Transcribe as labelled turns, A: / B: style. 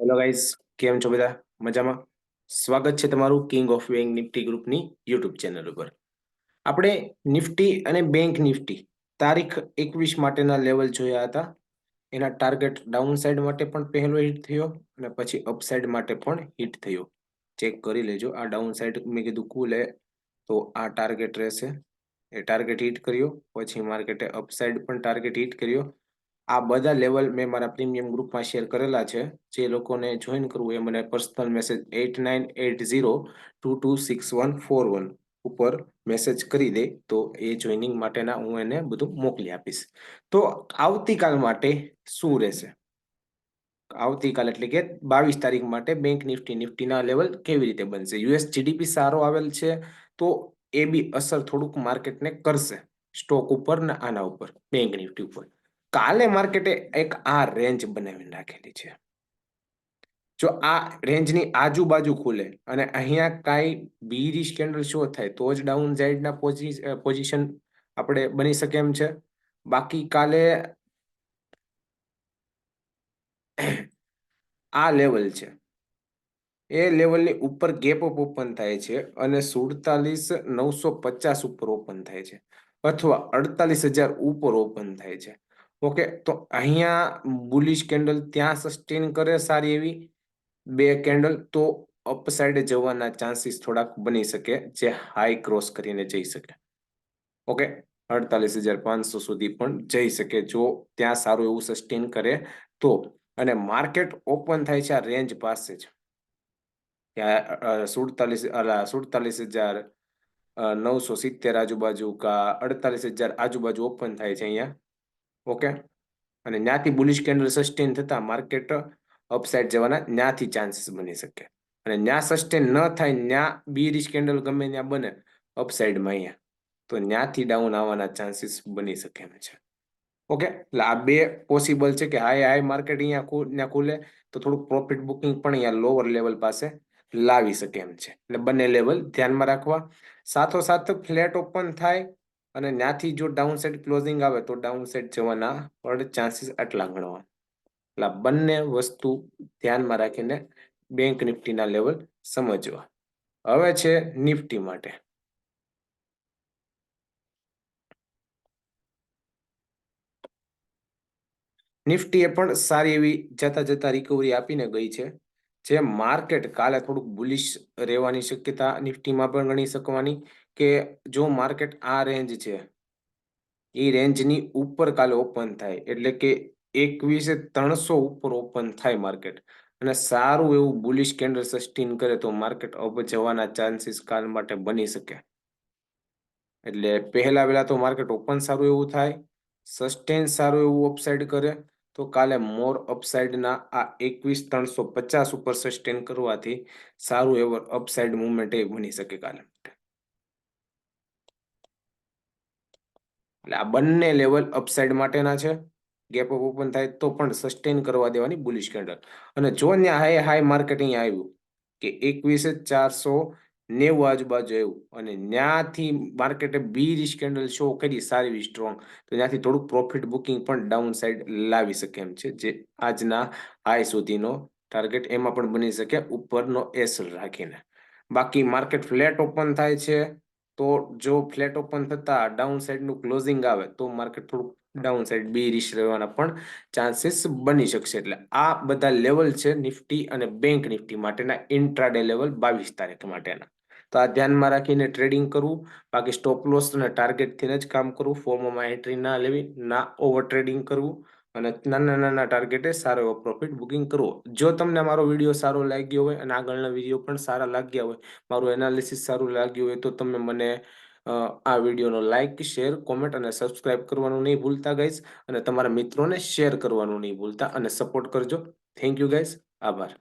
A: Hello guys, કેમ છો બધા? મજામાં? સ્વાગત છે તમારું કિંગ ઓફ બેંક નિફ્ટી ગ્રુપની યુટ્યુબ ચેનલ ઉપર. આપણે નિફ્ટી અને બેંક નિફ્ટી તારીખ 21 માટેના લેવલ જોયા હતા. એના ટાર્ગેટ ડાઉન સાઈડ માટે પણ પહેલો હિટ થયો અને પછી અપસાઇડ માટે પણ હિટ થયો. ચેક કરી લેજો. આ ડાઉન સાઈડ મેં કીધું ખુલે તો આ ટાર્ગેટ રહેશે. એ ટાર્ગેટ હિટ કર્યો, પછી માર્કેટે અપસાઇડ પણ ટાર્ગેટ હિટ કર્યો. આ બધા લેવલ મેં મારા પ્રીમિયમ ગ્રુપમાં શેર કરેલા છે. જે લોકોને જોઈન કરવું એ મને પર્સનલ મેસેજ 8980226141 ઉપર મેસેજ કરી દે તો એ જોઈનિંગ માટેના હું એને બધું મોકલી આપીશ. તો આવતીકાલ માટે શું રહેશે? આવતીકાલ એટલે કે 22 તારીખ માટે બેંક નિફ્ટીના લેવલ કેવી રીતે બનશે? યુએસ જીડીપી સારો આવેલ છે તો એ બી અસર થોડુંક માર્કેટને કરશે સ્ટોક ઉપર ને આના ઉપર, બેંક નિફ્ટી ઉપર. કાલે માર્કેટે એક આ રેન્જ બનાવી નાખેલી છે. જો આ રેન્જની આજુબાજુ ખુલે અને અહીંયા કાંઈ બીરિશ કેન્ડલ શો થાય તો જ ડાઉન સાઈડના પોઝિશન આપણે બની શકે એમ છે. બાકી કાલે આ લેવલ છે, એ લેવલની ઉપર ગેપ અપ ઓપન થાય છે અને 47,950 ઉપર ઓપન થાય છે અથવા 48,000 ઉપર ઓપન થાય છે. ઓકે, તો અહીંયા બુલિશ કેન્ડલ ત્યાં સસ્ટેન કરે સારી એવી બે કેન્ડલ તો અપસાઇડ જવાના ચાન્સીસ થોડાક બની શકે, જે હાઈ ક્રોસ કરીને જઈ શકે. ઓકે, 48,500 સુધી પણ જઈ શકે જો ત્યાં સારું એવું સસ્ટેન કરે તો. અને માર્કેટ ઓપન થાય છે આ રેન્જ પાસે જ, ત્યાં 47,970 આજુબાજુ કા 48,000 આજુબાજુ ઓપન થાય છે અહીંયા. ઓકે, અને ત્યાંથી બુલિશ કેન્ડલ સસ્ટેન થતા માર્કેટ અપસાઇડ જવાના ત્યાંથી ચાન્સીસ બની શકે. અને ત્યાં સસ્ટેન ન થાય, ત્યાં બીરિશ કેન્ડલ ગમે ત્યાં બને અપસાઇડમાં અહીંયા, તો ત્યાંથી ડાઉન આવવાના ચાન્સીસ બની શકે એમ છે. ઓકે, એટલે આ બે પોસિબલ છે કે હાઈ માર્કેટ અહીંયા ખુલે તો થોડુંક પ્રોફિટ બુકિંગ પણ અહીંયા લોઅર લેવલ પાસે લાવી શકે એમ છે. એટલે બંને લેવલ ધ્યાનમાં રાખવા. સાથોસાથ ફ્લેટ ઓપન થાય અને ત્યાંથી જો ડાઉન સાઈડ ક્લોઝિંગ આવે તો ડાઉન સાઈડ જવાના પણ ચાન્સીસ આટલા ગણવા. એટલે બંને વસ્તુ ધ્યાનમાં રાખીને બેંક નિફ્ટીના લેવલ સમજવા. હવે છે નિફ્ટી માટે. નિફ્ટી એ પણ સારી એવી જતા રિકવરી આપીને ગઈ છે. જે માર્કેટ કાલે થોડુંક બુલિશ રહેવાની શક્યતા નિફ્ટીમાં પણ ગણી શકવાની કે જો માર્કેટ આ રેન્જ છે એ રેન્જની ઉપર કાલે ઓપન થાય એટલે કે 21,300 ઉપર ઓપન થાય માર્કેટ અને સારું એવું બુલિશ કેન્ડલ સસ્ટેન કરે તો માર્કેટ અપ જવાના ચાન્સીસ કાલ માટે બની શકે. એટલે પહેલા તો માર્કેટ ઓપન સારું એવું થાય, સસ્ટેન સારું એવું અપસાઇડ કરે તો કાલે મોર અપસાઇડના આ 21,350 ઉપર સસ્ટેન કરવાથી સારું એવું અપસાઇડ મુવમેન્ટ એ બની શકે કાલે. એટલે આ બંને લેવલ અપસાઇડ માટેના છે. ગેપ અપ ઓપન થાય તો પણ સસ્ટેન કરવા દેવાની બુલિશ કેન્ડલ. અને જો ત્યાં હાઈ માર્કેટ અહીંયા આવ્યું કે 21,490 આજુબાજુ આવ્યું અને ત્યાંથી માર્કેટે બીરિશ કેન્ડલ શો કરી સારી એવી સ્ટ્રોંગ, તો ત્યાંથી થોડુંક પ્રોફિટ બુકિંગ પણ ડાઉન સાઈડ લાવી શકે એમ છે. જે આજના હાઈ સુધીનો ટાર્ગેટ એમાં પણ બની શકે ઉપરનો એસ રાખીને. બાકી માર્કેટ ફ્લેટ ઓપન થાય છે તો જો ફ્લેટ ઓપન થતા ડાઉન સાઈડનું ક્લોઝિંગ આવે તો માર્કેટ થોડુંક ડાઉન સાઈડ બીરિશ રહેવાના પણ ચાન્સીસ બની શકશે. એટલે આ બધા લેવલ છે નિફ્ટી અને બેંક નિફ્ટી માટેના ઇન્ટ્રાડે લેવલ 22 તારીખ માટેના. તો આ ધ્યાનમાં રાખીને ટ્રેડિંગ કરવું. બાકી સ્ટોપ લોસ અને ટાર્ગેટથી જ કામ કરવું. ફોર્મમાં એન્ટ્રી ના લેવી, ના ઓવર ટ્રેડિંગ કરવું અને નાના ટાર્ગેટે સારો એવો પ્રોફિટ બુકિંગ કરવો. જો તમને મારો વિડીયો સારો લાગ્યો હોય અને આગળના વિડીયો પણ સારા લાગ્યા હોય, મારું એનાલિસિસ સારું લાગ્યું હોય તો તમે મને આ વિડીયોનો લાઇક, શેર, કોમેન્ટ અને સબસ્ક્રાઇબ કરવાનું નહીં ભૂલતા ગાઈઝ. અને તમારા મિત્રોને શેર કરવાનું નહીં ભૂલતા અને સપોર્ટ કરજો. Thank you guys. આભાર.